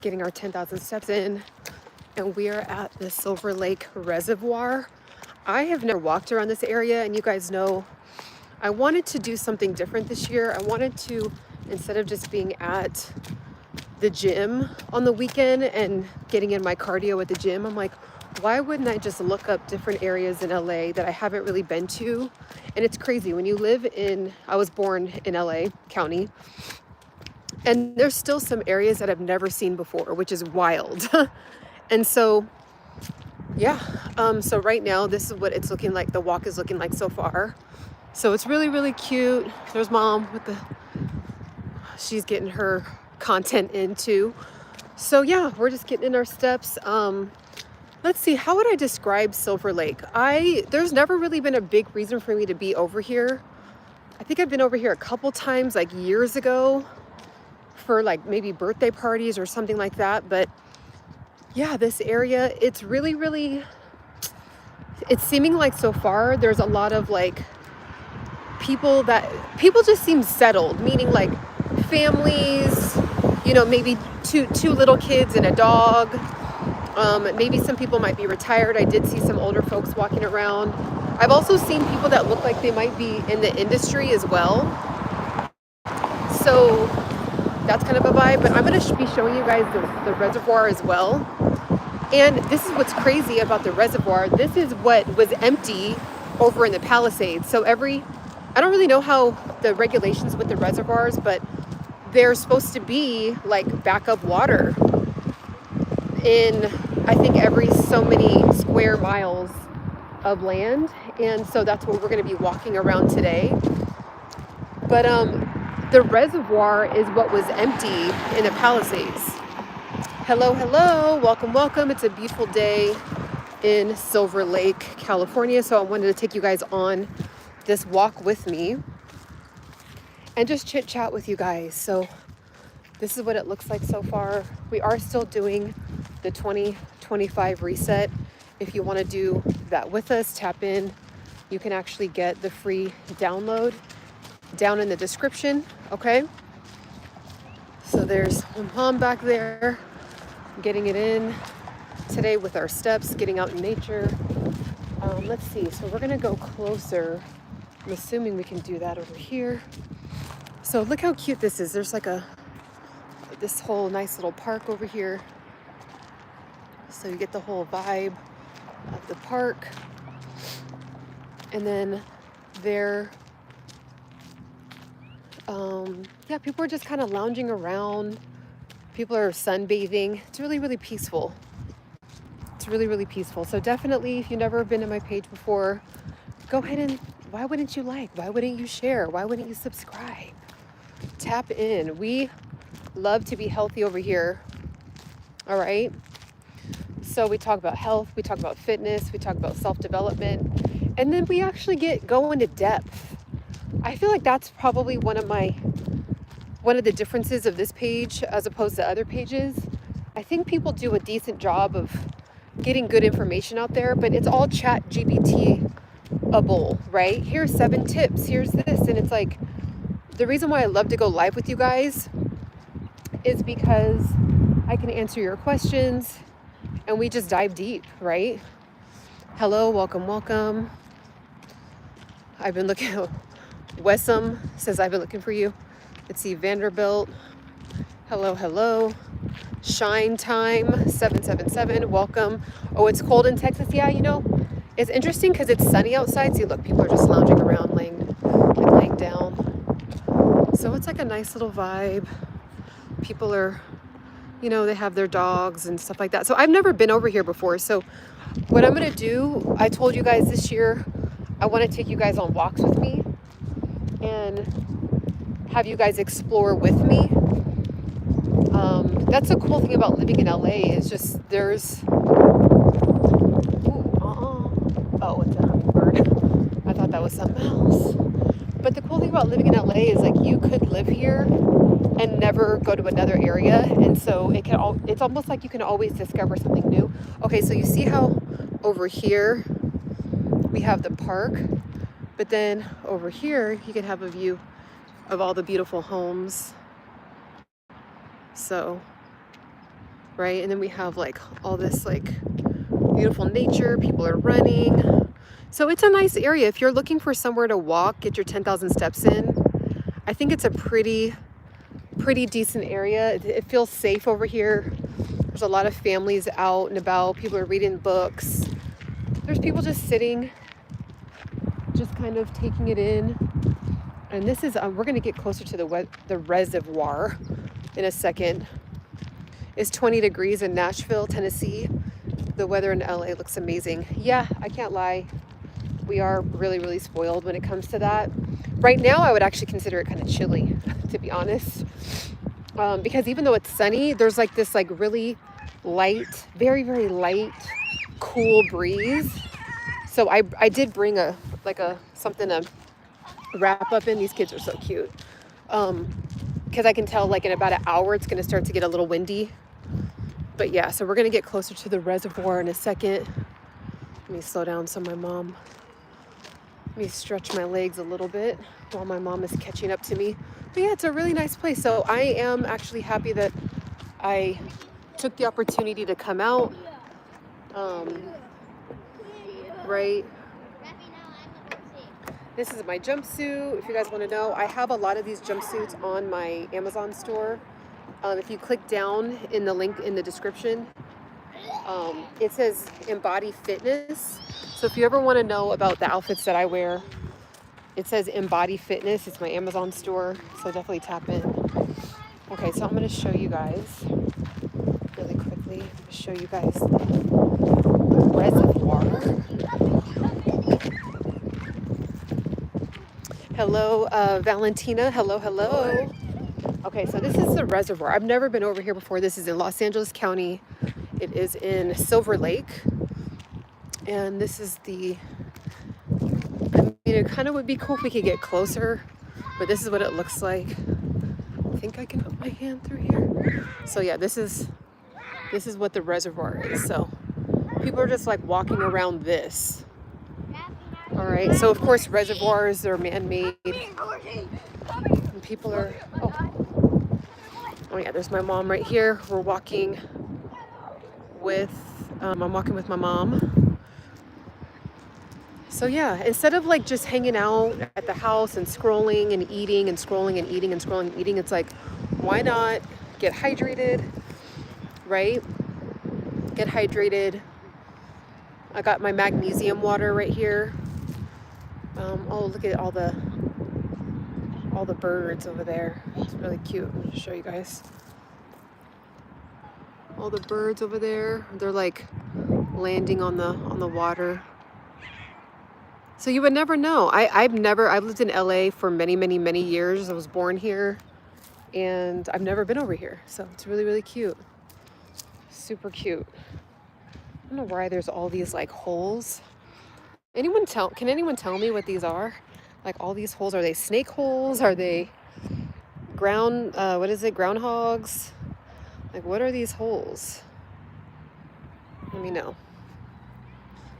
getting our 10,000 steps in, and we are at the Silver Lake Reservoir. I have never walked around this area, and you guys know I wanted to do something different this year. I wanted to, instead of just being at the gym on the weekend and getting in my cardio at the gym, I'm like, why wouldn't I just look up different areas in LA that I haven't really been to? And it's crazy when you live in, I was born in LA County, and there's still some areas that I've never seen before, which is wild. And so, yeah, so right now, this is what it's looking like. The walk is looking like so far. So it's really, really cute. There's mom with she's getting her content in too. So yeah, we're just getting in our steps. Let's see, how would I describe Silver Lake? There's never really been a big reason for me to be over here. I think I've been over here a couple times, like years ago, for like maybe birthday parties or something like that. But yeah, this area, it's really, really, it's seeming like so far there's a lot of like people just seem settled, meaning like families, you know, maybe two little kids and a dog. Maybe some people might be retired. I did see some older folks walking around. I've also seen people that look like they might be in the industry as well. So that's kind of a vibe, but I'm going to be showing you guys the reservoir as well. And this is what's crazy about the reservoir. This is what was empty over in the Palisades. So I don't really know how the regulations with the reservoirs, but they're supposed to be like backup water in, I think, every so many square miles of land. And so that's what we're going to be walking around today. But the reservoir is what was empty in the Palisades. Hello, hello, welcome, welcome. It's a beautiful day in Silver Lake, California. So I wanted to take you guys on this walk with me and just chit chat with you guys. So this is what it looks like so far. We are still doing the 2025 reset. If you want to do that with us, tap in. You can actually get the free download down in the description. Okay. So there's mom back there getting it in today with our steps, getting out in nature. Let's see. So we're going to go closer. I'm assuming we can do that over here. So look how cute this is. There's like this whole nice little park over here. So you get the whole vibe of the park. And then there, yeah, people are just kind of lounging around. People are sunbathing. It's really, really peaceful. It's really, really peaceful. So definitely, if you've never been to my page before, go ahead and, why wouldn't you like? Why wouldn't you share? Why wouldn't you subscribe? Tap in. We love to be healthy over here. All right. So we talk about health, we talk about fitness, we talk about self-development, and then we actually go into depth. I feel like that's probably one of the differences of this page as opposed to other pages. I think people do a decent job of getting good information out there, but it's all chat GPT-able, right? Here's 7 tips, here's this. And it's like, the reason why I love to go live with you guys is because I can answer your questions and we just dive deep, right? Hello, welcome, welcome. I've been looking, Wessam says I've been looking for you. Let's see, Vanderbilt. Hello, hello. Shine Time 777, welcome. Oh, it's cold in Texas. Yeah, you know, it's interesting because it's sunny outside. See, look, people are just lounging around, laying down. So it's like a nice little vibe. People are, you know, they have their dogs and stuff like that. So I've never been over here before. So what I'm going to do, I told you guys this year, I want to take you guys on walks with me and have you guys explore with me. That's the cool thing about living in LA is just there's, oh, it's a hummingbird. I thought that was something else. But the cool thing about living in LA is like you could live here and never go to another area, and so it's almost like you can always discover something new. Okay, so you see how over here we have the park, but then over here you can have a view of all the beautiful homes. So right? And then we have like all this like beautiful nature, people are running. So it's a nice area. If you're looking for somewhere to walk, get your 10,000 steps in, I think it's a pretty decent area. It feels safe over here. There's a lot of families out and about. People are reading books. There's people just sitting, just kind of taking it in. And this is, we're going to get closer to the Reservoir in a second. It's 20 degrees in Nashville, Tennessee. The weather in LA looks amazing. Yeah, I can't lie. We are really spoiled when it comes to that. Right now, I would actually consider it kind of chilly, to be honest. Because even though it's sunny, there's like this like really light, very light, cool breeze. So I did bring something to wrap up in. These kids are so cute. Because I can tell like in about an hour it's gonna start to get a little windy. But yeah, so we're gonna get closer to the reservoir in a second. Let me slow down so my mom, let me stretch my legs a little bit while my mom is catching up to me. But yeah, it's a really nice place. So I am actually happy that I took the opportunity to come out. Right. This is my jumpsuit. If you guys want to know, I have a lot of these jumpsuits on my Amazon store. If you click down in the link in the description, it says Embody Fitness. So if you ever want to know about the outfits that I wear, it says Embody Fitness. It's my Amazon store. So definitely tap in. Okay, so I'm going to show you guys really quickly. I'm going to show you guys the reservoir. Hello, Valentina. Hello. Okay, so this is the reservoir. I've never been over here before. This is in Los Angeles County. It is in Silver Lake. And this is I mean, it kind of would be cool if we could get closer, but this is what it looks like. I think I can put my hand through here. So yeah, this is what the reservoir is. So people are just like walking around this. All right, so of course reservoirs are man-made. And people are, oh yeah, there's my mom right here. We're walking with, I'm walking with my mom. So yeah, instead of like just hanging out at the house and scrolling and eating and scrolling and eating and scrolling and eating, it's like, why not get hydrated, right? Get hydrated. I got my magnesium water right here. Oh, look at all the birds over there. It's really cute. I'm gonna show you guys. All the birds over there. They're like landing on the water. So you would never know. I've lived in LA for many years. I was born here and I've never been over here. So it's really cute. Super cute. I don't know why there's all these like holes. Can anyone tell me what these are? Like all these holes, are they snake holes? Are they groundhogs? Like what are these holes? Let me know.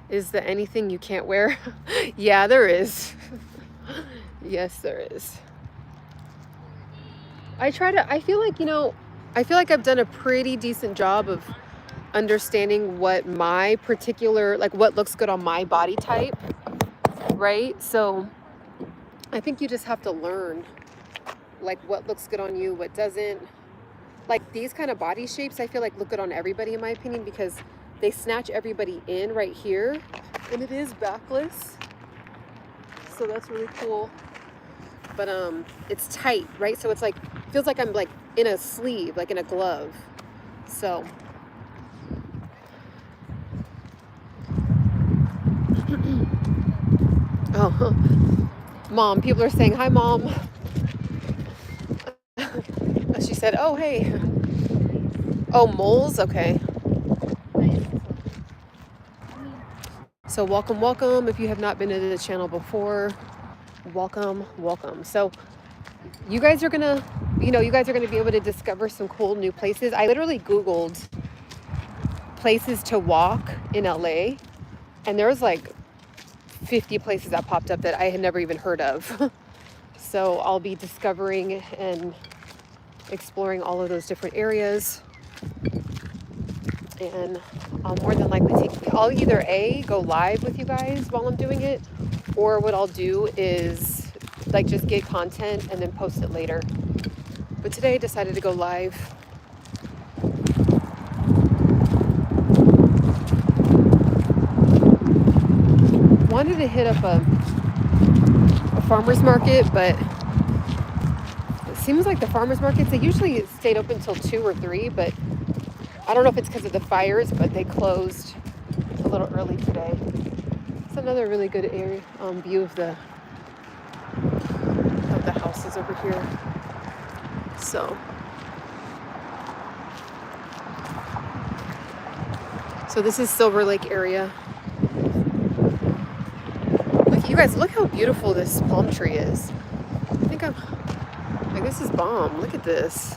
Is there anything you can't wear? Yeah, there is. Yes, there is. I feel like I've done a pretty decent job of understanding what my particular, like what looks good on my body type, right? So I think you just have to learn like what looks good on you, what doesn't. Like these kind of body shapes, I feel like look good on everybody in my opinion, because they snatch everybody in right here, and it is backless, so that's really cool. But it's tight, right? So it's like, feels like I'm like in a sleeve, like in a glove. So oh, mom, people are saying hi, mom. She said, oh hey. Oh, moles, okay. So welcome. If you have not been to the channel before, welcome. So you guys are gonna be able to discover some cool new places. I literally Googled places to walk in LA, and there was like 50 places that popped up that I had never even heard of. So I'll be discovering and exploring all of those different areas. and I'll more than likely I'll either A, go live with you guys while I'm doing it, or what I'll do is like just get content and then post it later. But today I decided to go live. Wanted to hit up a farmer's market, but it seems like the farmer's markets, they usually stayed open till 2 or 3, but I don't know if it's because of the fires, but they closed a little early today. It's another really good area, view of the houses over here. So this is Silver Lake area. Look, you guys, look how beautiful this palm tree is. I think this is bomb. Look at this.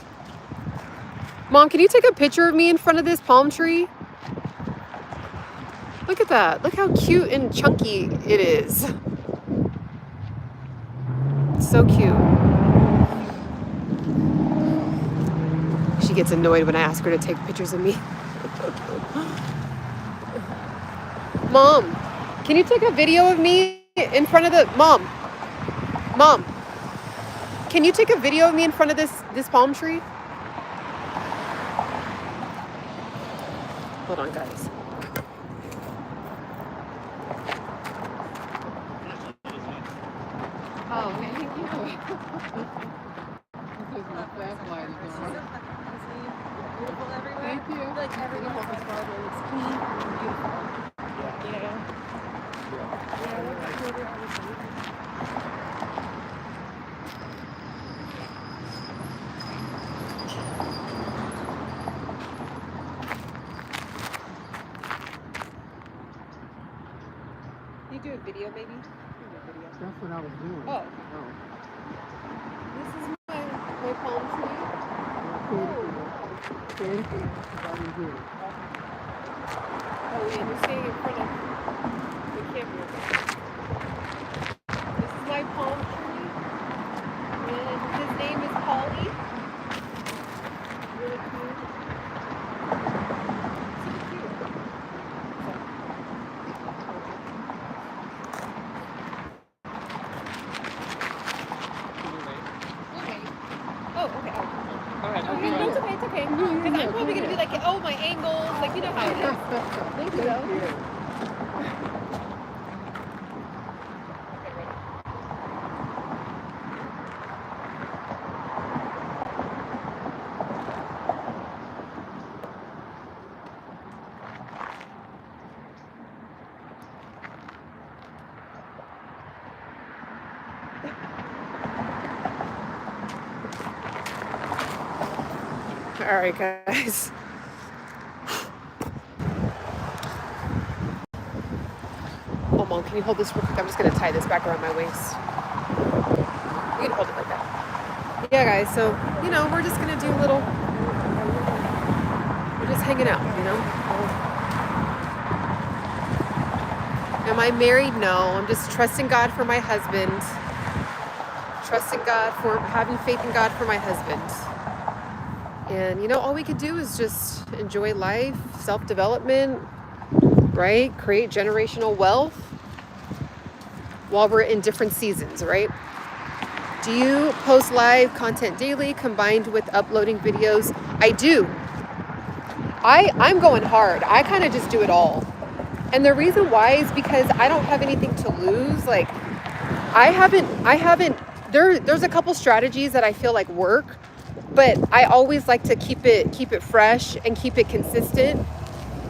Mom, can you take a picture of me in front of this palm tree? Look at that. Look how cute and chunky it is. It's so cute. She gets annoyed when I ask her to take pictures of me. Mom, can you take a video of me in front of the... Mom, can you take a video of me in front of this palm tree? Hold on, guys. Oh, thank you. Thank you. Like everything looks marble. It's clean and beautiful. Yeah. You do a video, maybe? That's what I was doing. Oh. This is my palm tree. Oh, yeah, you're staying in front of the camera. This is my palm tree. And his name is Polly. Really cute. So cute. Oh, okay. No, it's okay, it's okay. Because I'm probably going to be like, oh, my angles, like, you know how it is. Thank you, though. Okay, ready? All right, guys. Oh, Mom, can you hold this real quick? I'm just going to tie this back around my waist. You can hold it like that. Yeah, guys, so, you know, we're just going to do a little... We're just hanging out, you know? Am I married? No. I'm just trusting God for my husband. Trusting God for... Having faith in God for my husband. And, you know, all we could do is just enjoy life, self-development, right? Create generational wealth while we're in different seasons, right? Do you post live content daily combined with uploading videos? I do. I'm going hard. I kind of just do it all. And the reason why is because I don't have anything to lose. Like, there's a couple strategies that I feel like work. But I always like to keep it fresh and keep it consistent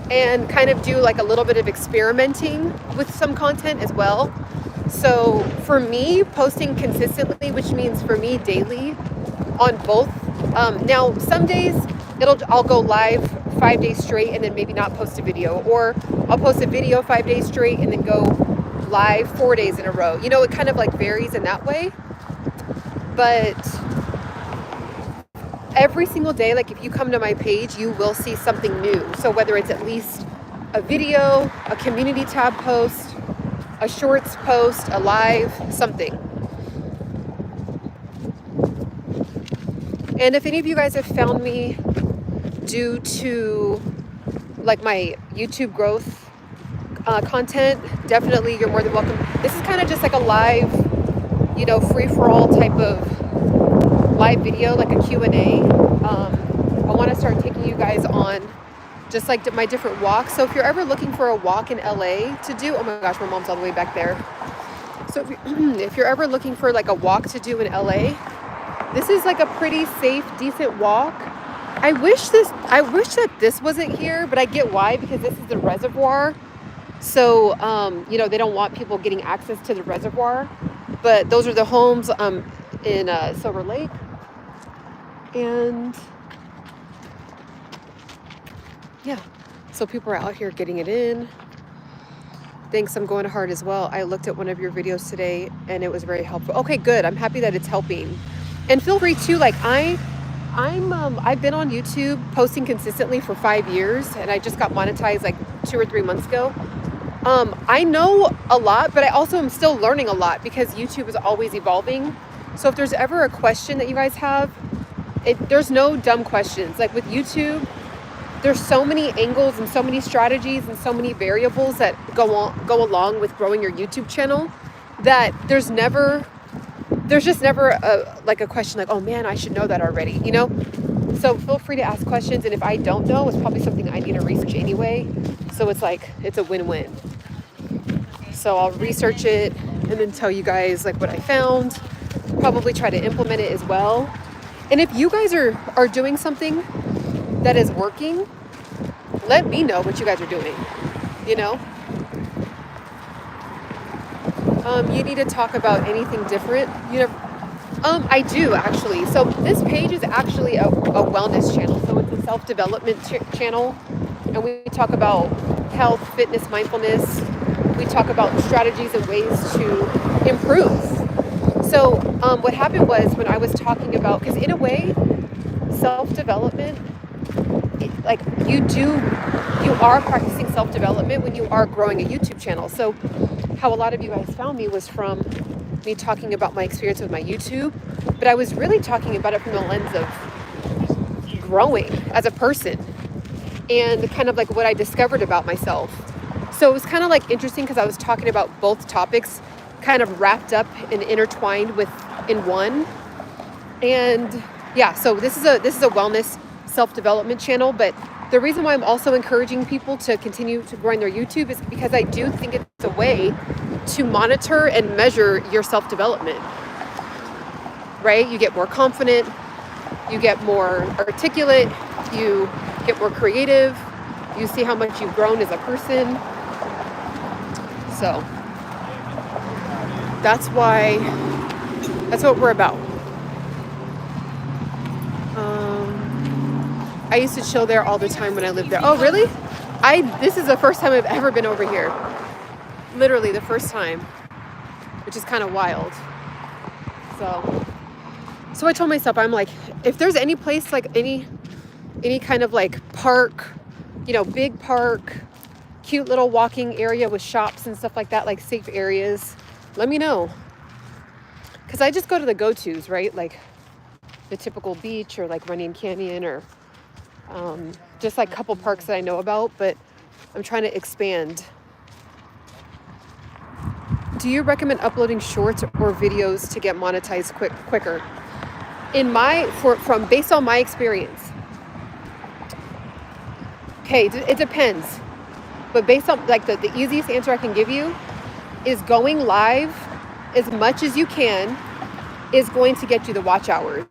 and kind of do like a little bit of experimenting with some content as well. So for me, posting consistently, which means for me daily on both. Now, some days I'll go live 5 days straight and then maybe not post a video, or I'll post a video 5 days straight and then go live 4 days in a row. You know, it kind of like varies in that way. But every single day, like if you come to my page, you will see something new. So whether it's at least a video, a community tab post, a shorts post, a live, something. And if any of you guys have found me due to like my YouTube growth content, definitely you're more than welcome. This is kind of just like a live, you know, free-for-all type of live video, like a Q&A. I want to start taking you guys on just like my different walks. So if you're ever looking for a walk in LA to do, oh my gosh, my mom's all the way back there. So if you're ever looking for like a walk to do in LA, this is like a pretty safe, decent walk. I wish that this wasn't here, but I get why, because this is the Reservoir. So, you know, they don't want people getting access to the Reservoir, but those are the homes in Silver Lake. And yeah, so people are out here getting it in. Thanks, I'm going hard as well. I looked at one of your videos today and it was very helpful. Okay, good. I'm happy that it's helping. And feel free to, like, I've been on YouTube posting consistently for 5 years, and I just got monetized like 2 or 3 months ago. I know a lot, but I also am still learning a lot because YouTube is always evolving. So if there's ever a question that you guys have, there's no dumb questions. Like with YouTube, there's so many angles and so many strategies and so many variables that go along with growing your YouTube channel that there's just never a question like, oh man, I should know that already, you know? So feel free to ask questions. And if I don't know, it's probably something I need to research anyway. So it's like, it's a win-win. So I'll research it and then tell you guys like what I found, probably try to implement it as well. And if you guys are doing something that is working, let me know what you guys are doing, you know? You need to talk about anything different. You know, I do actually. So this page is actually a wellness channel. So it's a self-development channel. And we talk about health, fitness, mindfulness. We talk about strategies and ways to improve. So what happened was when I was talking about, because in a way, self-development, like you are practicing self-development when you are growing a YouTube channel. So how a lot of you guys found me was from me talking about my experience with my YouTube, but I was really talking about it from the lens of growing as a person and kind of like what I discovered about myself. So it was kind of like interesting because I was talking about both topics kind of wrapped up and intertwined in one. And yeah, so this is a wellness self-development channel, but the reason why I'm also encouraging people to continue to growing their YouTube is because I do think it's a way to monitor and measure your self-development, right? You get more confident, you get more articulate, you get more creative, you see how much you've grown as a person. So that's what we're about. I used to chill there all the time when I lived there. Oh, really? This is the first time I've ever been over here. Literally the first time, which is kind of wild. So I told myself, I'm like, if there's any place, like any kind of like park, you know, big park, cute little walking area with shops and stuff like that, like safe areas, let me know. Because I just go to the go-tos, right? Like the typical beach or like Runyon Canyon or just like a couple parks that I know about, but I'm trying to expand. Do you recommend uploading shorts or videos to get monetized quicker? Based on my experience. Okay, it depends. But based on like the easiest answer I can give you is going live as much as you can is going to get you the watch hours.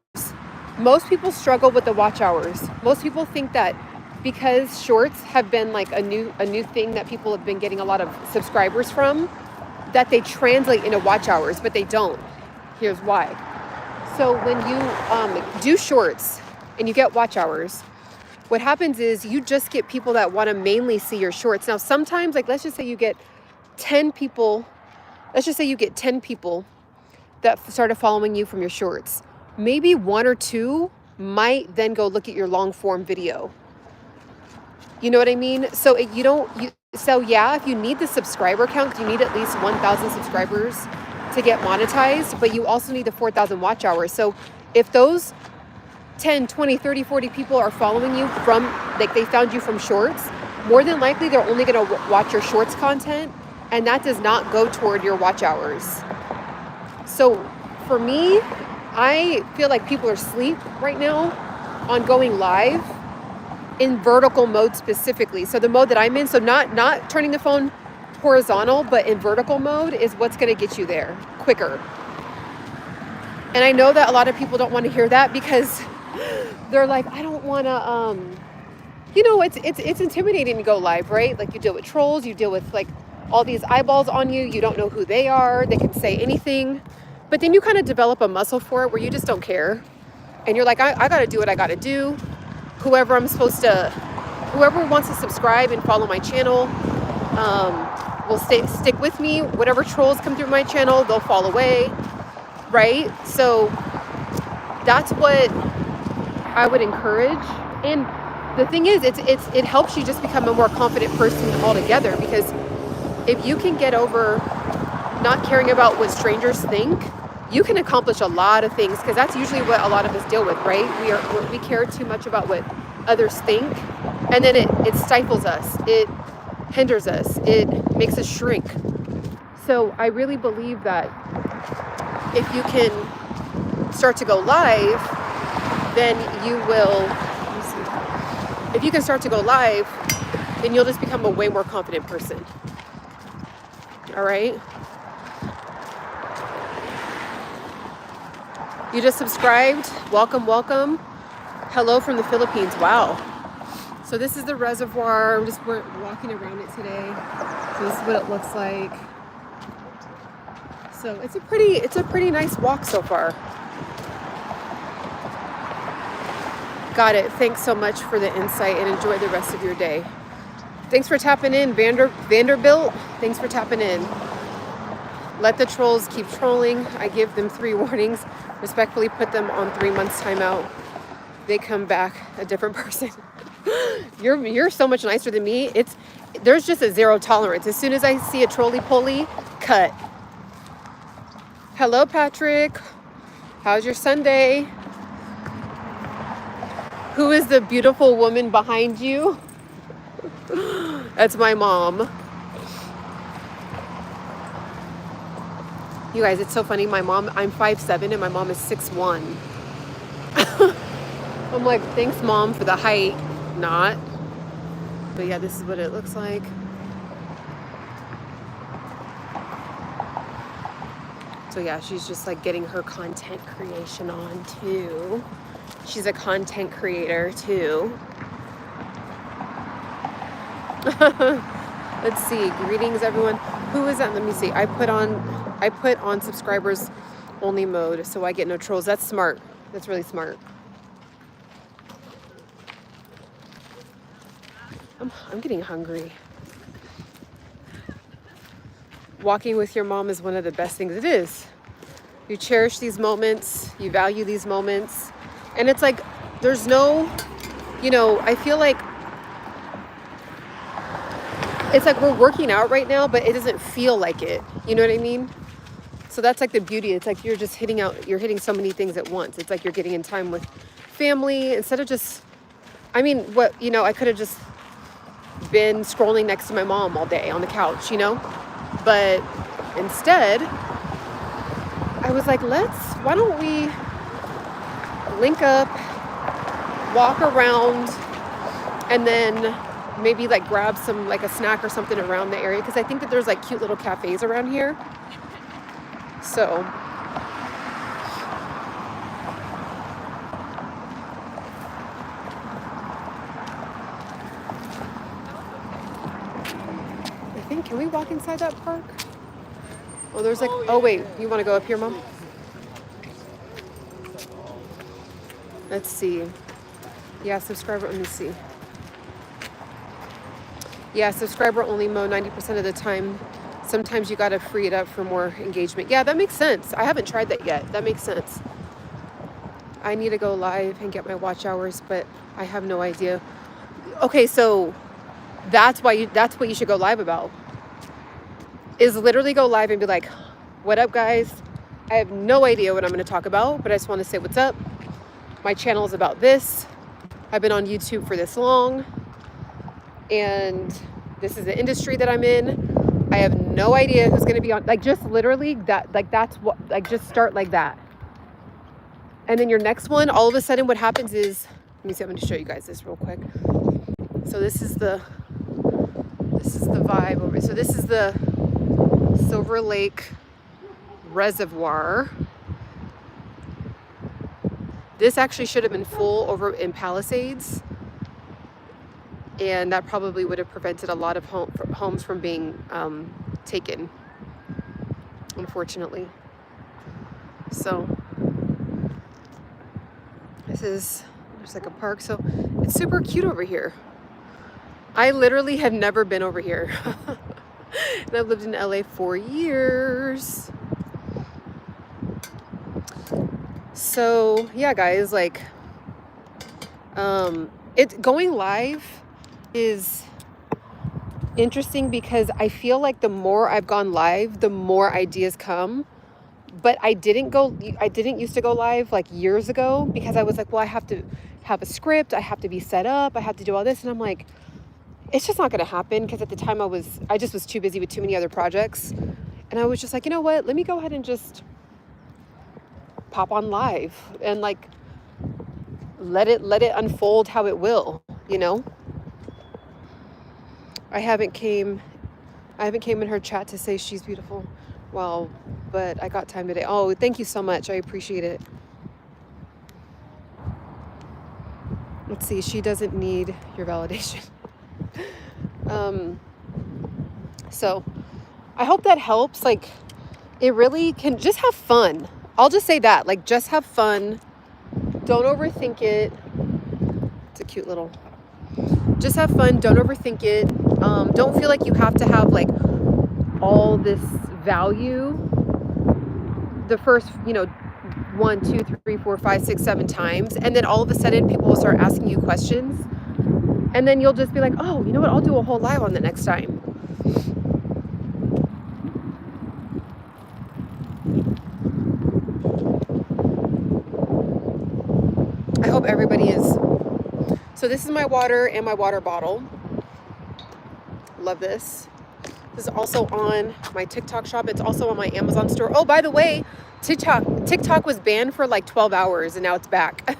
Most people struggle with the watch hours. Most people think that because shorts have been like a new thing that people have been getting a lot of subscribers from, that they translate into watch hours, but they don't. Here's why. So when you do shorts and you get watch hours, what happens is you just get people that want to mainly see your shorts. Now, sometimes, like, let's just say you get 10 people. Let's just say you get 10 people that started following you from your shorts. Maybe 1 or 2 might then go look at your long form video. You know what I mean? So if you need the subscriber count, you need at least 1,000 subscribers to get monetized, but you also need the 4,000 watch hours. So if those 10, 20, 30, 40 people are following you from, like they found you from shorts, more than likely they're only going to watch your shorts content, and that does not go toward your watch hours. So for me, I feel like people are asleep right now on going live in vertical mode specifically. So the mode that I'm in, so not turning the phone horizontal, but in vertical mode is what's going to get you there quicker. And I know that a lot of people don't want to hear that because they're like, I don't want to, it's intimidating to go live, right? Like you deal with trolls, you deal with like all these eyeballs on you. You don't know who they are. They can say anything, but then you kind of develop a muscle for it where you just don't care. And you're like, I got to do what I got to do. Whoever wants to subscribe and follow my channel, will stick with me. Whatever trolls come through my channel, they'll fall away. Right? So that's what I would encourage. And the thing is, it helps you just become a more confident person altogether, because if you can get over not caring about what strangers think, you can accomplish a lot of things, because that's usually what a lot of us deal with, right? We care too much about what others think, and then it stifles us, it hinders us, it makes us shrink. So I really believe that if you can start to go live, then you will, if you can start to go live, then you'll just become a way more confident person. All right? You just subscribed. Welcome, welcome. Hello from the Philippines. Wow. So this is the Reservoir. I'm just walking around it today. So this is what it looks like. So it's a pretty nice walk so far. Got it. Thanks so much for the insight, and enjoy the rest of your day. Thanks for tapping in, Vanderbilt. Thanks for tapping in. Let the trolls keep trolling. I give them 3 warnings. Respectfully put them on 3 months timeout. They come back a different person. You're so much nicer than me. There's just a zero tolerance. As soon as I see a trolley-poly, cut. Hello, Patrick. How's your Sunday? Who is the beautiful woman behind you? That's my mom. You guys, it's so funny. My mom, I'm 5'7", and my mom is 6'1". I'm like, thanks, Mom, for the height. Not. But yeah, this is what it looks like. So yeah, she's just like getting her content creation on too. She's a content creator too. Let's see. Greetings, everyone. Who is that? Let me see. I put on subscribers only mode, so I get no trolls. That's smart. That's really smart. I'm getting hungry. Walking with your mom is one of the best things. It is. You cherish these moments. You value these moments. And it's like, there's no, I feel like it's like we're working out right now, but it doesn't feel like it. You know what I mean? So that's like the beauty. It's like you're just hitting so many things at once. It's like you're getting in time with family instead of just, I could have just been scrolling next to my mom all day on the couch, But instead, I was like, why don't we link up, walk around, and then maybe like grab some, like a snack or something around the area, because I think that there's like cute little cafes around here. So can we walk inside that park? Oh, there's like, oh wait, you want to go up here, Mom? Let's see. Yeah, subscriber, let me see. Yeah, subscriber only mode 90% of the time. Sometimes you got to free it up for more engagement. Yeah, that makes sense. I haven't tried that yet. That makes sense. I need to go live and get my watch hours, but I have no idea. Okay, so that's what you should go live about. Is literally go live and be like, what up, guys? I have no idea what I'm going to talk about, but I just want to say what's up. My channel is about this. I've been on YouTube for this long. and this is the industry that I'm in. I have no idea who's going to be on, like, just literally that, like, that's what, like, just start like that. And then your next one, all of a sudden what happens is, let me see, I'm going to show you guys this real quick. So this is the vibe over. So this is the Silver Lake Reservoir. This actually should have been full over in Palisades, and that probably would have prevented a lot of homes from being taken, unfortunately. So there's like a park. So it's super cute over here. I literally have never been over here. And I've lived in LA for years. So yeah, guys, like, it going live is interesting because I feel like the more I've gone live, the more ideas come. But I didn't used to go live like years ago because I was like, well, I have to have a script, I have to be set up, I have to do all this, and I'm like, it's just not going to happen, because at the time I just was too busy with too many other projects, and I was just like, you know what, let me go ahead and just pop on live and like let it unfold how it will, you know. I haven't came in her chat to say she's beautiful. Well, but I got time today. Oh, thank you so much. I appreciate it. Let's see. She doesn't need your validation. So I hope that helps. Like, it really can just have fun. I'll just say that. Like, just have fun. Don't overthink it. It's a cute little. Just have fun. Don't overthink it. Don't feel like you have to have like all this value the first, 1, 2, 3, 4, 5, 6, 7 times, and then all of a sudden people will start asking you questions, and then you'll just be like, oh, you know what, I'll do a whole live on the next time. I hope everybody is. So this is my water and my water bottle. Love this. This is also on my TikTok shop. It's also on my Amazon store. Oh, by the way, TikTok was banned for like 12 hours and now it's back.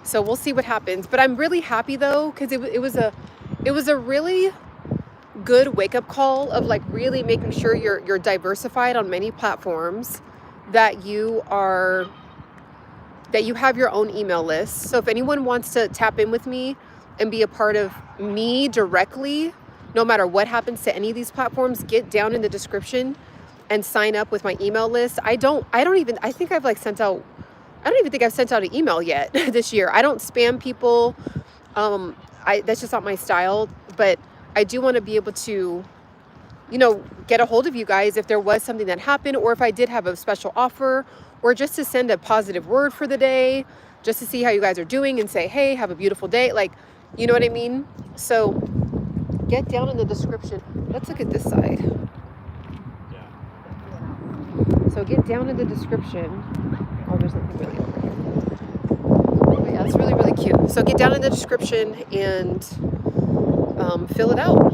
So we'll see what happens. But I'm really happy though, because it was a really good wake-up call of like really making sure you're diversified on many platforms, that you have your own email list. So if anyone wants to tap in with me and be a part of me directly, no matter what happens to any of these platforms, get down in the description and sign up with my email list. I don't even think I've sent out an email yet this year. I don't spam people. That's just not my style, but I do want to be able to, get a hold of you guys if there was something that happened, or if I did have a special offer, or just to send a positive word for the day, just to see how you guys are doing and say, hey, have a beautiful day. Like, you know what I mean? So get down in the description. Let's look at this side. So get down in the description. Oh, there's nothing really over here. But yeah, it's really, really cute. So get down in the description and fill it out.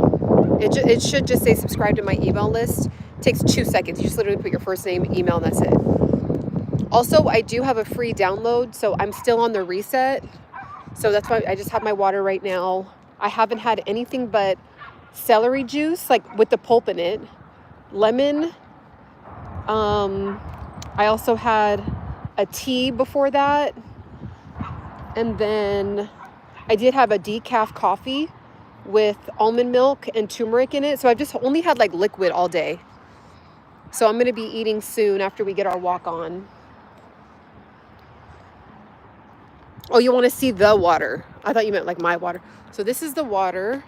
It should just say subscribe to my email list. It takes 2 seconds. You just literally put your first name, email, and that's it. Also, I do have a free download, so I'm still on the reset. So that's why I just have my water right now. I haven't had anything but celery juice, like with the pulp in it, lemon. I also had a tea before that. And then I did have a decaf coffee with almond milk and turmeric in it. So I've just only had like liquid all day. So I'm going to be eating soon after we get our walk on. Oh, you want to see the water? I thought you meant like my water. So this is the water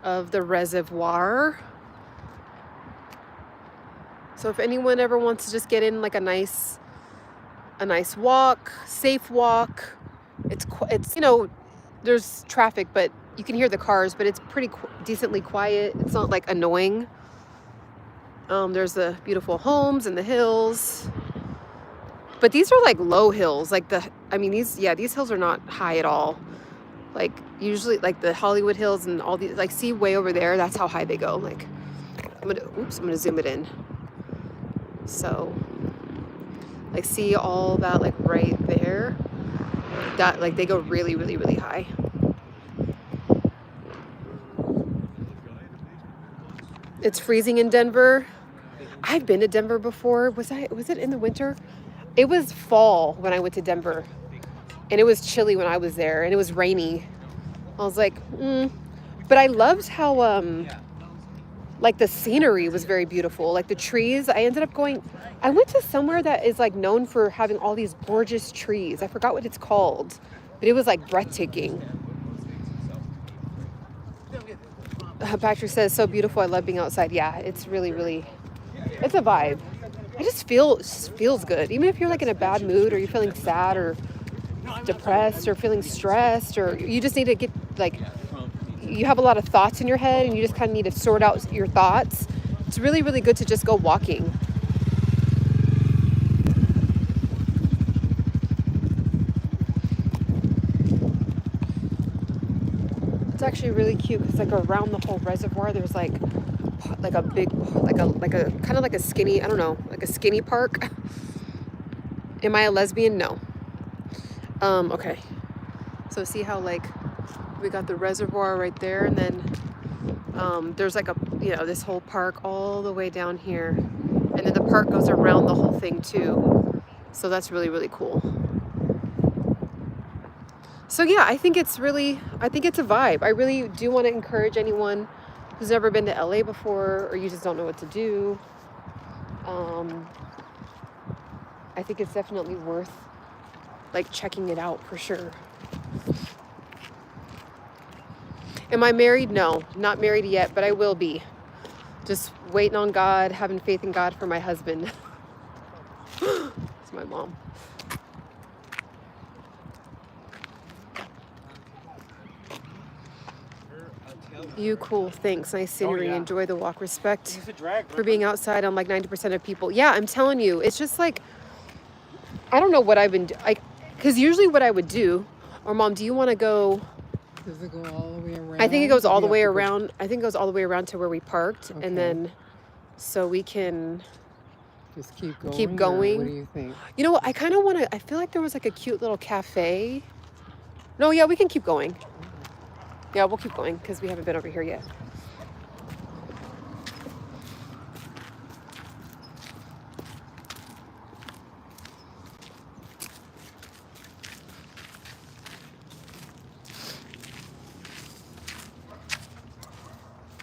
of the reservoir. So if anyone ever wants to just get in like a nice walk, safe walk, it's there's traffic, but you can hear the cars, but it's pretty decently quiet. It's not like annoying. There's the beautiful homes and the hills. But these are like low hills, these hills are not high at all. Like usually like the Hollywood Hills and all these, like see way over there, that's how high they go. Like I'm gonna zoom it in. So like see all that like right there, that like they go really, really, really high. It's freezing in Denver. I've been to Denver before. Was it in the winter? It was fall when I went to Denver, and it was chilly when I was there, and it was rainy. I was like, but I loved how like the scenery was very beautiful. Like the trees. I went to somewhere that is like known for having all these gorgeous trees. I forgot what it's called, but it was like breathtaking. Patrick says, so beautiful. I love being outside. Yeah, it's really, really, it's a vibe. It just feels good. Even if you're like in a bad mood, or you're feeling sad or depressed or feeling stressed, or you just need to get like, you have a lot of thoughts in your head and you just kind of need to sort out your thoughts. It's really, really good to just go walking. It's actually really cute because like around the whole reservoir, there's like a big, like a kind of like a skinny, I don't know, like a skinny park. Am I a lesbian? No. Okay. So see how like we got the reservoir right there, and then there's like this whole park all the way down here, and then the park goes around the whole thing too. So that's really, really cool. So yeah, I think it's a vibe. I really do want to encourage anyone who's never been to LA before, or you just don't know what to do. I think it's definitely worth like checking it out for sure. Am I married? No, not married yet, but I will be. Just waiting on God, having faith in God for my husband. It's my mom. You cool, thanks. Nice scenery. Enjoy the walk. Respect for being outside on like 90% of people. Yeah, I'm telling you, it's just like, I don't know what I've been because usually what I would do, or Mom, do you want to go? Does it go all the way around? I think it goes all the way around. I think it goes all the way around to where we parked, and then so we can just keep going. Keep going. What do you think? You know what? I kind of want to. I feel like there was like a cute little cafe. No, yeah, we can keep going. Yeah, we'll keep going because we haven't been over here yet.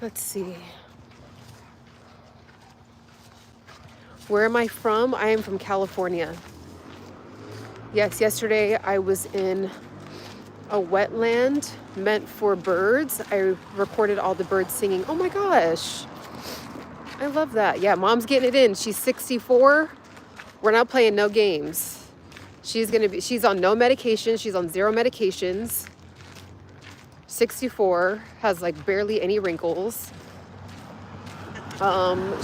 Let's see. Where am I from? I am from California. Yes, yesterday I was in a wetland meant for birds. I recorded all the birds singing. Oh my gosh. I love that. Yeah, Mom's getting it in. She's 64. We're not playing no games. She's on no medication. She's on 0 medications. 64, has like barely any wrinkles.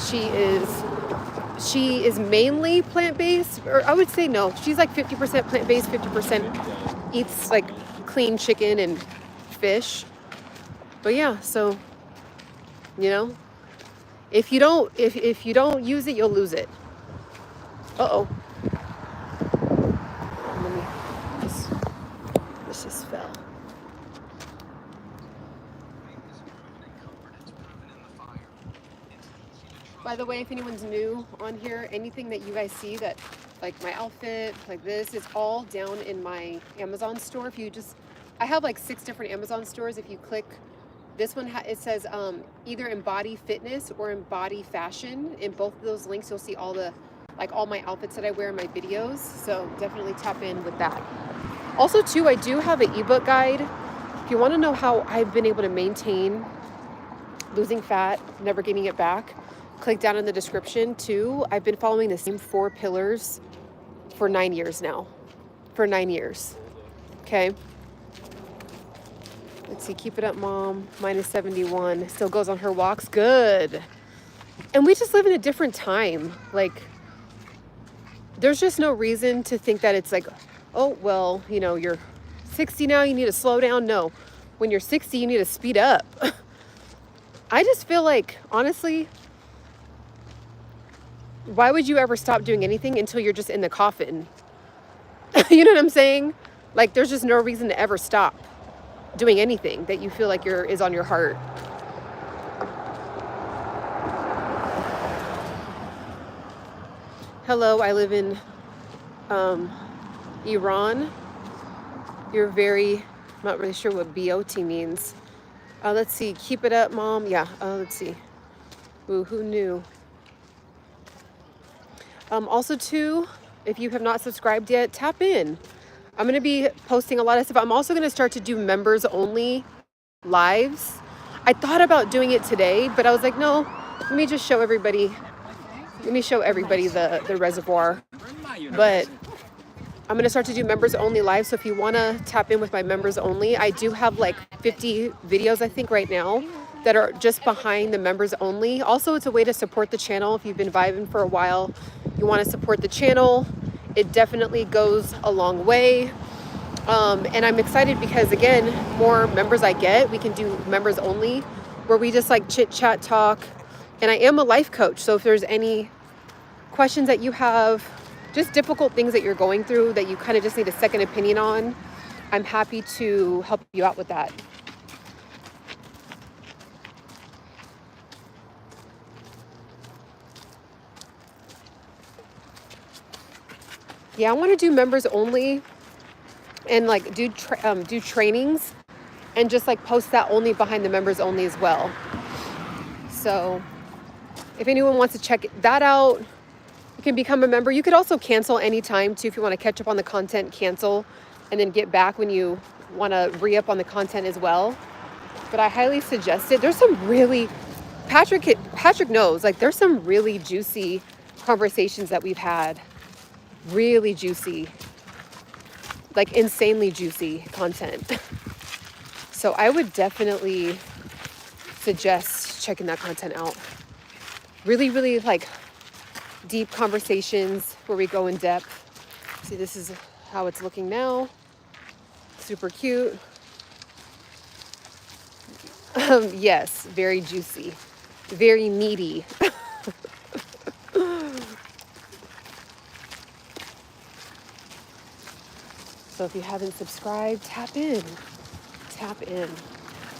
She is mainly plant-based, or I would say no. She's like 50% plant-based, 50% eats like clean chicken and fish. But yeah, so if you don't use it, you'll lose it. Uh-oh. This just fell. By the way, if anyone's new on here, anything that you guys see that, like my outfit, like this, is all down in my Amazon store. I have like 6 different Amazon stores. If you click this one, it says either Embody Fitness or Embody Fashion. In both of those links, you'll see all my outfits that I wear in my videos. So definitely tap in with that. Also, too, I do have an ebook guide. If you want to know how I've been able to maintain losing fat, never gaining it back, click down in the description too. I've been following the same 4 pillars for 9 years now. For 9 years. Okay. Let's see. Keep it up, Mom. Minus 71. Still goes on her walks. Good. And we just live in a different time. Like, there's just no reason to think that it's like, oh, well, you're 60 now, you need to slow down. No, when you're 60, you need to speed up. I just feel like, honestly, why would you ever stop doing anything until you're just in the coffin? You know what I'm saying? Like, there's just no reason to ever stop doing anything that you feel like is on your heart. Hello, I live in Iran. You're very, not really sure what BOT means. Let's see, keep it up, Mom. Yeah, let's see. Ooh, who knew? Also, too, if you have not subscribed yet, tap in. I'm going to be posting a lot of stuff. I'm also going to start to do members only lives. I thought about doing it today, but I was like, no, let me just show everybody. Let me show everybody the reservoir. But I'm going to start to do members only live. So if you want to tap in with my members only, I do have like 50 videos, I think, right now that are just behind the members only. Also, it's a way to support the channel. If you've been vibing for a while, you want to support the channel, it definitely goes a long way. And I'm excited because, again, more members I get, we can do members only where we just like chit chat, talk. And I am a life coach. So if there's any questions that you have, just difficult things that you're going through that you kind of just need a second opinion on, I'm happy to help you out with that. Yeah, I want to do members only and like do trainings and just like post that only behind the members only as well. So if anyone wants to check that out, you can become a member. You could also cancel anytime too if you want to catch up on the content, cancel, and then get back when you want to re-up on the content as well. But I highly suggest it. There's some really, Patrick knows, like there's some really juicy conversations that we've had. Really juicy, like insanely juicy content. So I would definitely suggest checking that content out. Really, really like deep conversations where we go in depth. See, this is how it's looking now. Super cute. Yes, very juicy, very meaty. So if you haven't subscribed, tap in. Tap in.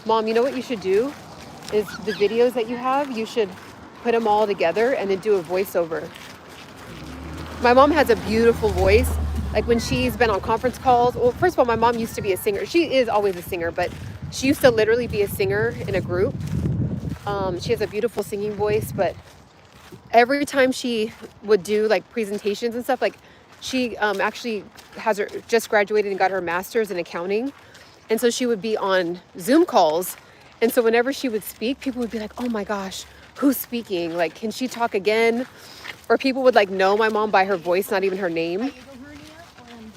Mom, you know what you should do? Is the videos that you have, you should put them all together and then do a voiceover. My mom has a beautiful voice. Like when she's been on conference calls. Well, first of all, my mom used to be a singer. She is always a singer, but she used to literally be a singer in a group. She has a beautiful singing voice, but every time she would do like presentations and stuff, like she actually just graduated and got her master's in accounting. And so she would be on Zoom calls. And so whenever she would speak, people would be like, oh my gosh, who's speaking? Like, can she talk again? Or people would like know my mom by her voice, not even her name.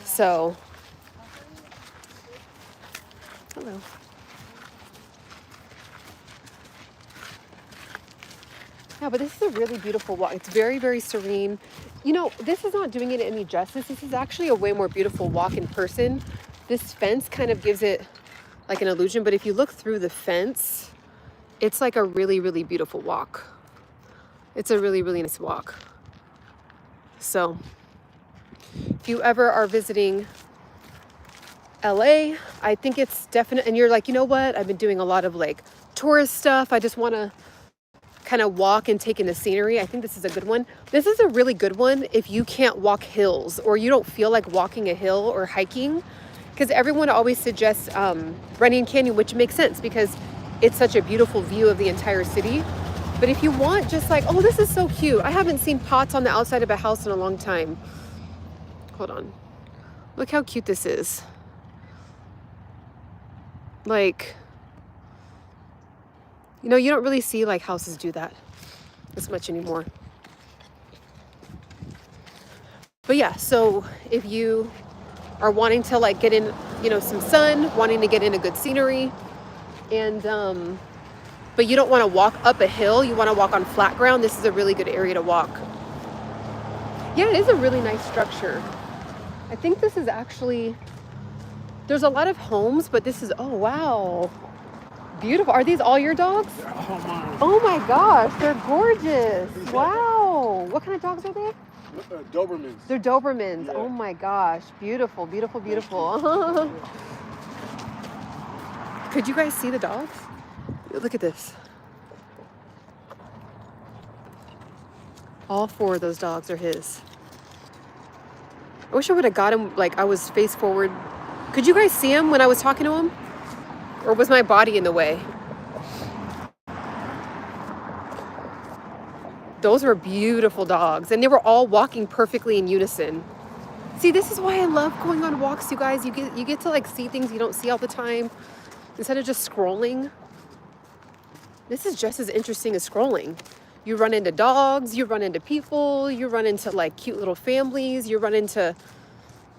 So, hello. Yeah, but this is a really beautiful walk. It's very, very serene. You know, this is not doing it any justice. This is actually a way more beautiful walk in person. This fence kind of gives it like an illusion, but if you look through the fence, it's like a really, really beautiful walk. It's a really, really nice walk. So if you ever are visiting LA, I think it's definite, and you're like, you know what? I've been doing a lot of like tourist stuff. I just want to kind of walk and take in the scenery. I think this is a good one. This is a really good one if you can't walk hills or you don't feel like walking a hill or hiking, because everyone always suggests Running Canyon, which makes sense because it's such a beautiful view of the entire city. But if you want just like, oh, this is so cute. I haven't seen pots on the outside of a house in a long time. Hold on. Look how cute this is. Like, you know, you don't really see like houses do that as much anymore. But yeah, so if you are wanting to like get in, you know, some sun, wanting to get in a good scenery, and but you don't want to walk up a hill, you want to walk on flat ground, this is a really good area to walk. Yeah, it is a really nice structure. I think this is actually There's a lot of homes, but this is, oh, wow. Beautiful. Are these all your dogs? Oh my. Oh my gosh, they're gorgeous. Wow. What kind of dogs are they? Dobermans. They're Dobermans. Yeah. Oh my gosh. Beautiful, beautiful, beautiful. Could you guys see the dogs? Look at this. All 4 of those dogs are his. I wish I would have got him like I was face forward. Could you guys see him when I was talking to him? Or was my body in the way? Those were beautiful dogs. And they were all walking perfectly in unison. See, this is why I love going on walks, you guys. You get to like see things you don't see all the time. Instead of just scrolling. This is just as interesting as scrolling. You run into dogs, you run into people, you run into like cute little families, you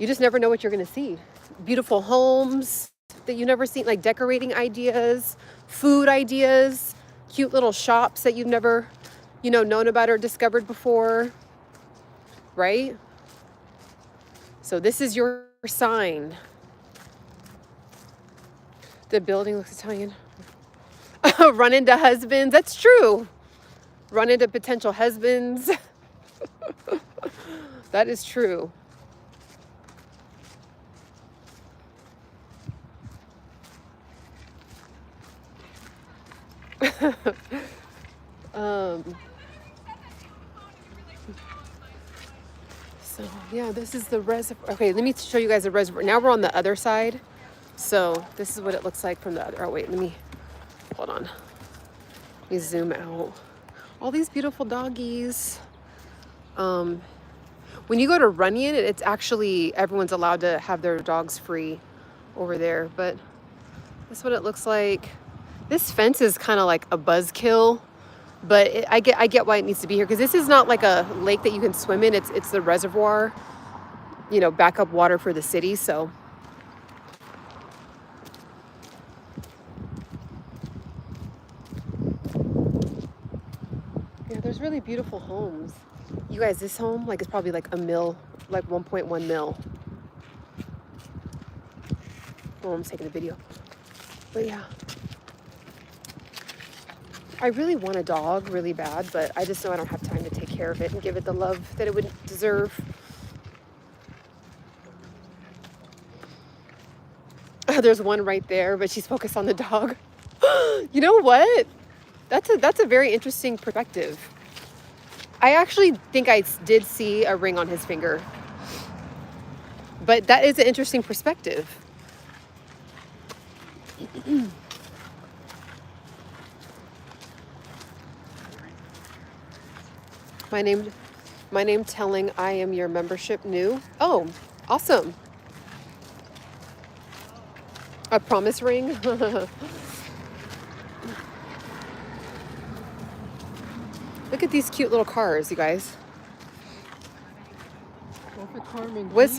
just never know what you're gonna see. Beautiful homes that you've never seen, like decorating ideas, food ideas, cute little shops that you've never, known about or discovered before, right? So this is your sign. The building looks Italian. Run into husbands. That's true. Run into potential husbands. That is true. So yeah, this is the reservoir. Okay, let me show you guys the reservoir. Now we're on the other side. So this is what it looks like from the other. Oh wait, hold on. Let me zoom out. All these beautiful doggies. When you go to Runyon, it's actually, everyone's allowed to have their dogs free over there. But that's what it looks like. This fence is kind of like a buzzkill. But I get why it needs to be here, because this is not like a lake that you can swim in. It's the reservoir, backup water for the city. So yeah, there's really beautiful homes. You guys, this home is probably like a mil, like 1.1 mil. Oh, I'm taking a video. But yeah. I really want a dog really bad, but I just know I don't have time to take care of it and give it the love that it would deserve. There's one right there, but she's focused on the dog. You know what? That's a very interesting perspective. I actually think I did see a ring on his finger. But that is an interesting perspective. My name telling I am your membership new. Oh, awesome. A promise ring. Look at these cute little cars, you guys. That's a Carmen. What?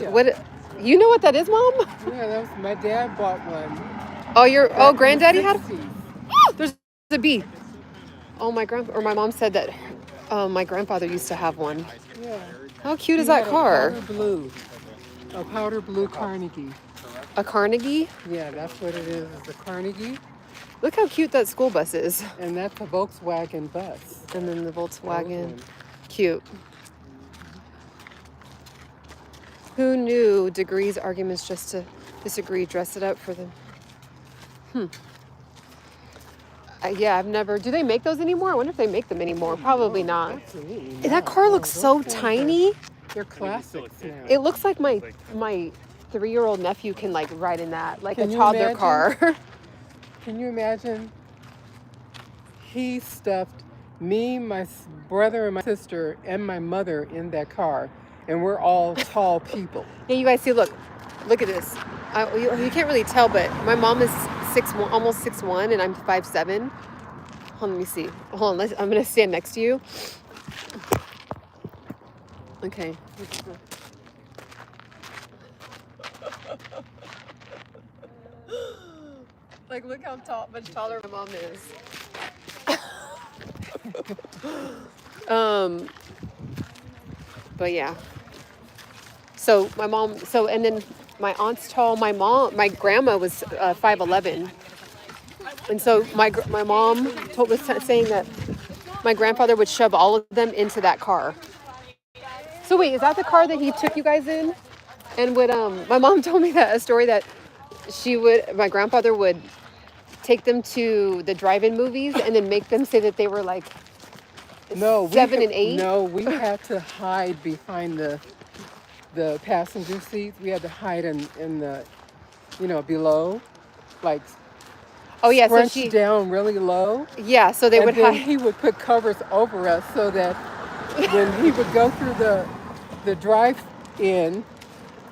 You know what that is, Mom? Yeah, that was my dad bought one. Oh, granddaddy had. 60s. There's a bee. Oh, my mom said that. My grandfather used to have one. Yeah. How cute is that car? A powder blue Carnegie. A Carnegie? Yeah, that's what it is. It's a Carnegie. Look how cute that school bus is. And that's a Volkswagen bus. And then the Volkswagen. Cute. Who knew degrees, arguments just to disagree, dress it up for them? Yeah, I've never. Do they make those anymore? I wonder if they make them anymore. Probably not. That car looks so tiny. They're classics now. It looks like my 3-year-old nephew can ride in that, like Can a you toddler imagine? car. Can you imagine? He stuffed me, my brother, and my sister, and my mother in that car, and we're all tall people. Yeah, you guys see. Look at this. You can't really tell, but my mom is 6'1", almost 6'1", and I'm 5'7". Hold on, let me see. Hold on, I'm gonna stand next to you. Okay. Look how much taller my mom is. But yeah. So my mom. And then my aunt's tall. My grandma was 5'11", and so my mom was saying that my grandfather would shove all of them into that car. So wait, is that the car that he took you guys in? And would my mom told me that a story that my grandfather would take them to the drive-in movies and then make them say that they were like 7 and 8. No, we had to hide behind the passenger seats. We had to hide in the, below, like Oh yeah, so scrunched down really low. Yeah, so they And would then hide. he would put covers over us so that when he would go through the drive-in,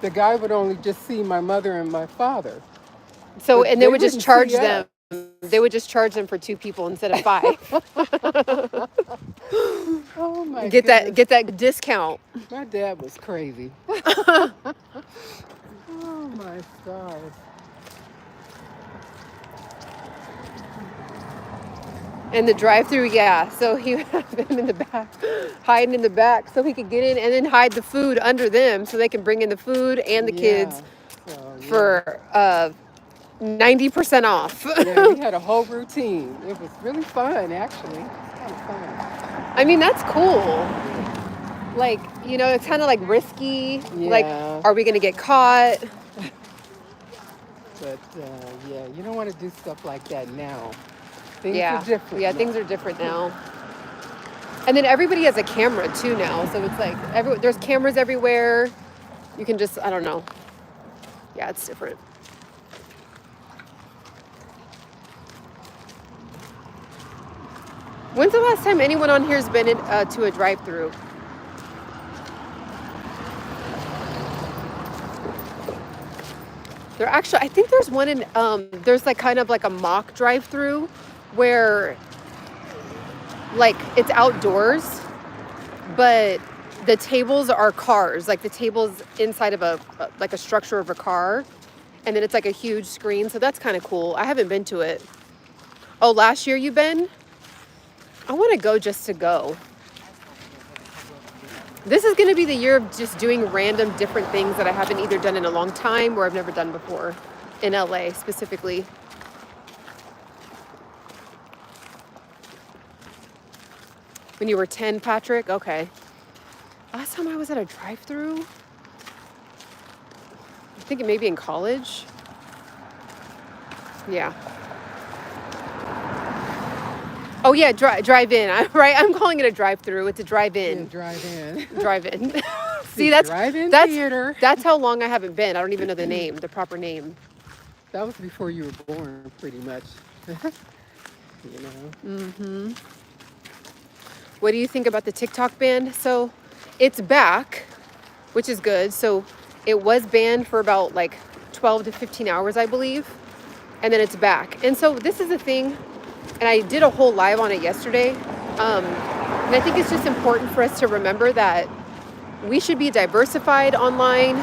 the guy would only just see my mother and my father. So But and they would just wouldn't charge see them. us. They would just charge them for 2 people instead of 5. Oh my Get goodness. that discount. My dad was crazy. Oh my stars. And the drive-through, yeah. So he would have them in the back, hiding in the back, so he could get in and then hide the food under them, so they can bring in the food and the kids for 90% off. Yeah, we had a whole routine. It was really fun, actually. It's kind of fun. I mean, that's cool. Like, it's kind of like risky. Like, Yeah. are we gonna get caught? But yeah, you don't want to do stuff like that now. Things Yeah. are different. Yeah, now. things are different now. And then everybody has a camera too now, so it's like there's cameras everywhere. You can just, I don't know. Yeah, it's different. When's the last time anyone on here has been to a drive-through? I think there's one in, there's like kind of like a mock drive-through where like it's outdoors, but the tables are cars, like the tables inside of like a structure of a car, and then it's like a huge screen. So that's kind of cool. I haven't been to it. Oh, last year you've been? I want to go just to go. This is going to be the year of just doing random different things that I haven't either done in a long time or I've never done before in LA specifically. When you were 10, Patrick? Okay. Last time I was at a drive-through, I think it may be in college. Yeah. Oh yeah, drive-in. Right, I'm calling it a drive-through. It's a drive-in. Yeah, drive-in. Drive-in. See, drive-in theater. That's how long I haven't been. I don't even know the name, the proper name. That was before you were born, pretty much. Mm-hmm. What do you think about the TikTok ban? So it's back, which is good. So it was banned for about like 12 to 15 hours, I believe. And then it's back. And so this is the thing. And I did a whole live on it yesterday. And I think it's just important for us to remember that we should be diversified online.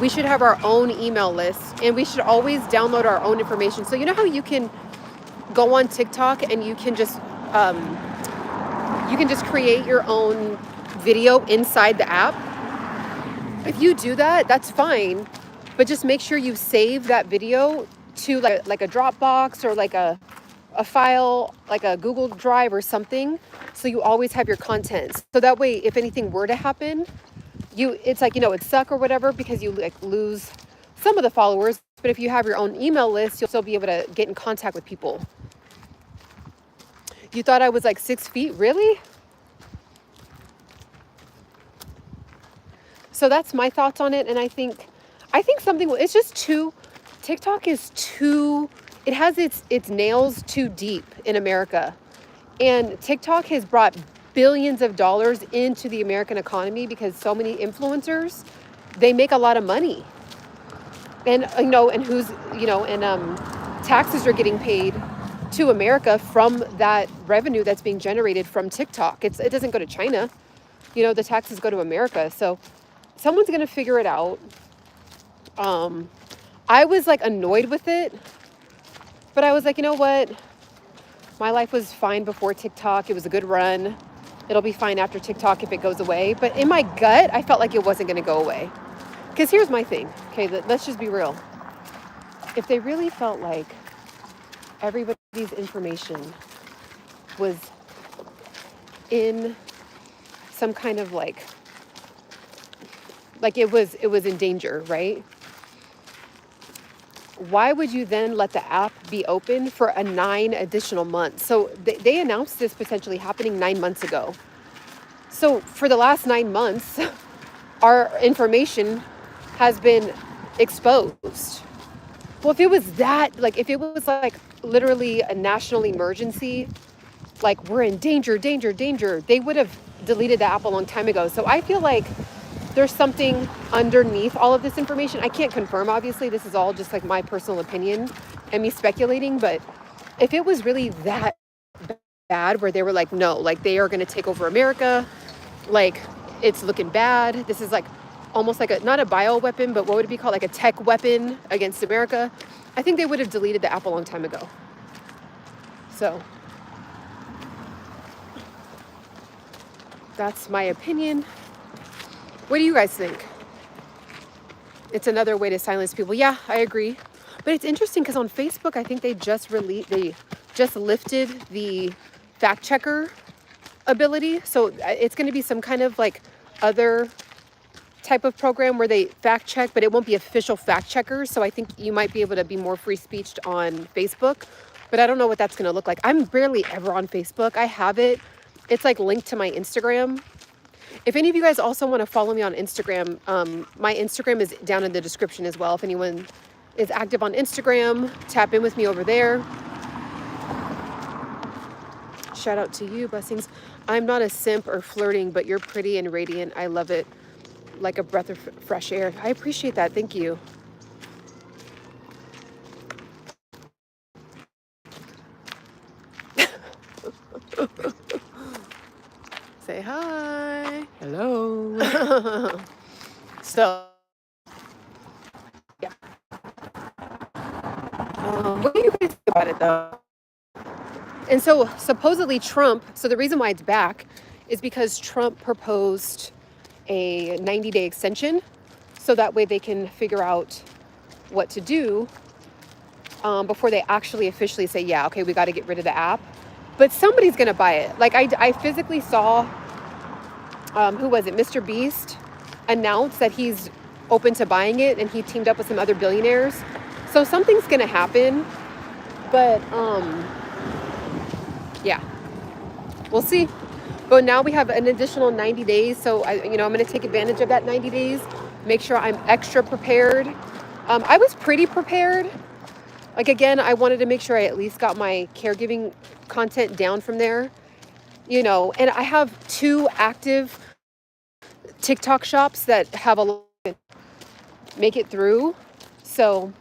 We should have our own email list. And we should always download our own information. So you know how you can go on TikTok and you can just create your own video inside the app? If you do that, that's fine. But just make sure you save that video to like a Dropbox or like a file, like a Google Drive or something, so you always have your content. So that way, if anything were to happen, it's like, it'd suck or whatever because you like lose some of the followers. But if you have your own email list, you'll still be able to get in contact with people. You thought I was like 6 feet? Really? So that's my thoughts on it. And I think it's just TikTok is too, it has its nails too deep in America. And TikTok has brought billions of dollars into the American economy because so many influencers, they make a lot of money. And, taxes are getting paid to America from that revenue that's being generated from TikTok. It doesn't go to China. The taxes go to America. So someone's going to figure it out. I was like annoyed with it, but I was like, you know what? My life was fine before TikTok. It was a good run. It'll be fine after TikTok if it goes away. But in my gut, I felt like it wasn't going to go away. Because here's my thing. Okay, let's just be real. If they really felt like everybody's information was in some kind of like it was in danger, right? Why would you then let the app be open for 9 additional months? So they announced this potentially happening 9 months ago. So for the last 9 months, our information has been exposed. Well, if it was that, like, if it was like literally a national emergency, like we're in danger, they would have deleted the app a long time ago. So I feel like there's something underneath all of this information. I can't confirm, obviously. This is all just like my personal opinion and me speculating. But if it was really that bad where they were like, no, like they are going to take over America, like it's looking bad. This is like almost like not a bio weapon, but what would it be called? Like a tech weapon against America. I think they would have deleted the app a long time ago. So that's my opinion. What do you guys think? It's another way to silence people. Yeah, I agree. But it's interesting because on Facebook, I think they just lifted the fact checker ability. So it's going to be some kind of like other type of program where they fact check, but it won't be official fact checkers. So I think you might be able to be more free speech on Facebook, but I don't know what that's going to look like. I'm barely ever on Facebook. I have it. It's like linked to my Instagram. If any of you guys also want to follow me on Instagram, my Instagram is down in the description as well. If anyone is active on Instagram, tap in with me over there. Shout out to you, blessings. I'm not a simp or flirting, but you're pretty and radiant. I love it. Like a breath of fresh air. I appreciate that. Thank you. Say hi. Hello. So, yeah. What do you guys think about it, though? And so, supposedly Trump, so the reason why it's back is because Trump proposed a 90-day extension, so that way they can figure out what to do before they actually officially say, yeah, okay, we got to get rid of the app. But somebody's going to buy it. Like I physically saw, who was it? Mr. Beast announce that he's open to buying it, and he teamed up with some other billionaires. So something's going to happen, but yeah, we'll see. But now we have an additional 90 days. So I'm going to take advantage of that 90 days, make sure I'm extra prepared. I was pretty prepared. Like, again, I wanted to make sure I at least got my caregiving content down from there, and I have 2 active TikTok shops that have a lot to make it through. So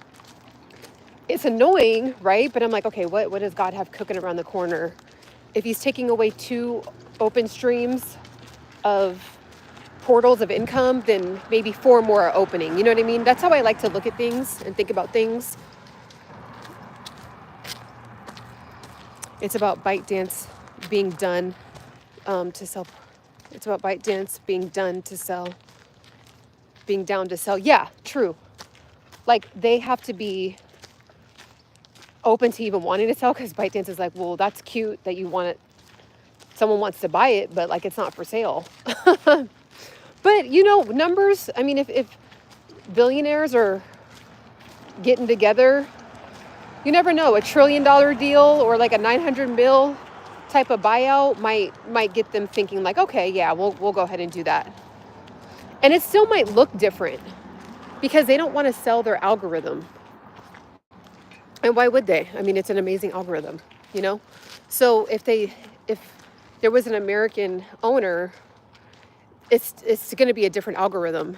it's annoying, right? But I'm like, okay, what does God have cooking around the corner? If he's taking away 2 open streams of portals of income, then maybe 4 more are opening. You know what I mean? That's how I like to look at things and think about things. It's about ByteDance being done to sell. It's about ByteDance being done to sell. Being down to sell. Yeah, true. Like, they have to be open to even wanting to sell, because ByteDance is like, well, that's cute that you want it. Someone wants to buy it, but like, it's not for sale. But numbers, I mean, if billionaires are getting together, you never know. $1 trillion deal or like a 900 mil type of buyout might get them thinking like, okay, yeah, we'll go ahead and do that. And it still might look different because they don't want to sell their algorithm. And why would they? I mean, it's an amazing algorithm, So if there was an American owner, it's going to be a different algorithm.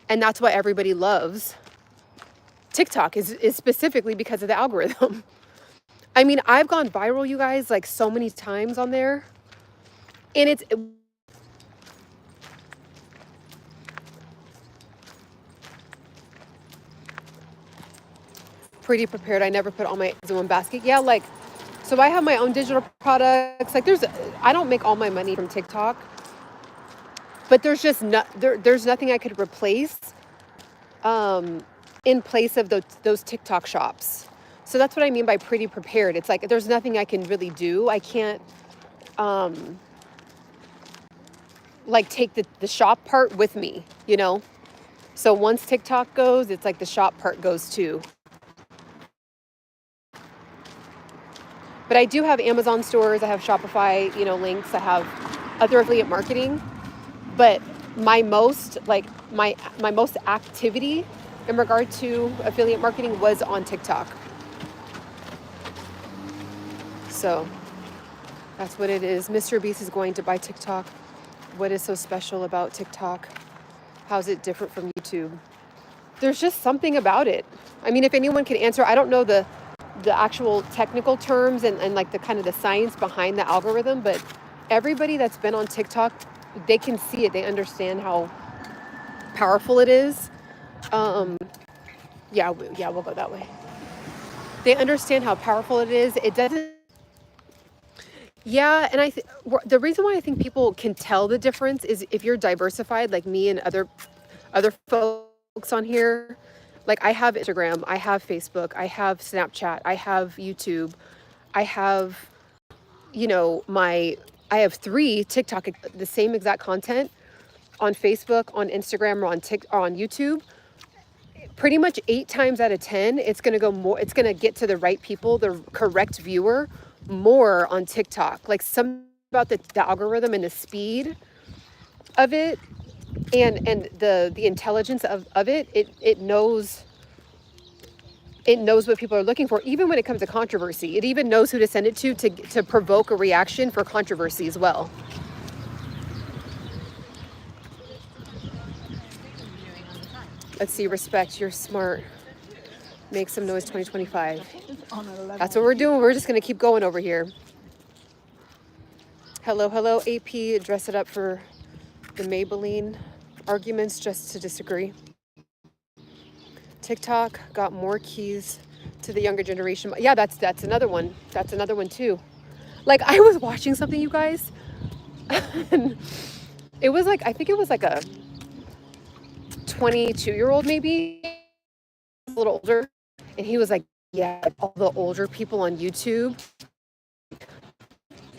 And that's why everybody loves TikTok is specifically because of the algorithm. I mean, I've gone viral, you guys, like so many times on there. And it's pretty prepared. I never put all my eggs in one basket. Yeah, like, so I have my own digital products. Like, I don't make all my money from TikTok, but there's just there's nothing I could replace in place of those TikTok shops. So that's what I mean by pretty prepared. It's like there's nothing I can really do. I can't like take the shop part with me, you know? So once TikTok goes, it's like the shop part goes too. But I do have Amazon stores, I have Shopify, you know, links, I have other affiliate marketing. But my most activity in regard to affiliate marketing was on TikTok. So that's what it is. Mr. Beast is going to buy TikTok. What is so special about TikTok? How's it different from YouTube? There's just something about it. I mean, if anyone can answer, I don't know the actual technical terms and like the kind of the science behind the algorithm, but everybody that's been on TikTok, they can see it. They understand how powerful it is. Yeah, we'll go that way. They understand how powerful it is. It doesn't. Yeah, and the reason why I think people can tell the difference is if you're diversified, like me and other folks on here. Like I have Instagram, I have Facebook, I have Snapchat, I have YouTube, I have, you know, I have 3 TikTok, the same exact content on Facebook, on Instagram, or on YouTube. Pretty much 8 times out of 10, it's going to go more, it's going to get to the right people, the correct viewer, more on TikTok. Like something about the algorithm and the speed of it and the intelligence of it, it knows what people are looking for. Even when it comes to controversy, it even knows who to send it to provoke a reaction for controversy as well. Let's see, respect, you're smart. Make some noise 2025. That's what we're doing. We're just going to keep going over here. Hello, AP. Dress it up for the Maybelline arguments just to disagree. TikTok got more keys to the younger generation. Yeah, that's another one. That's another one too. Like I was watching something, you guys, and it was like, I think it was like a 22-year-old maybe, a little older, and he was like, yeah, all the older people on YouTube,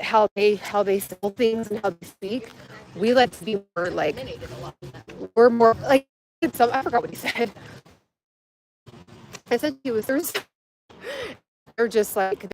how they sell things and how they speak, we like to be more like, we're more like, I forgot what he said. I said he was, they're just like,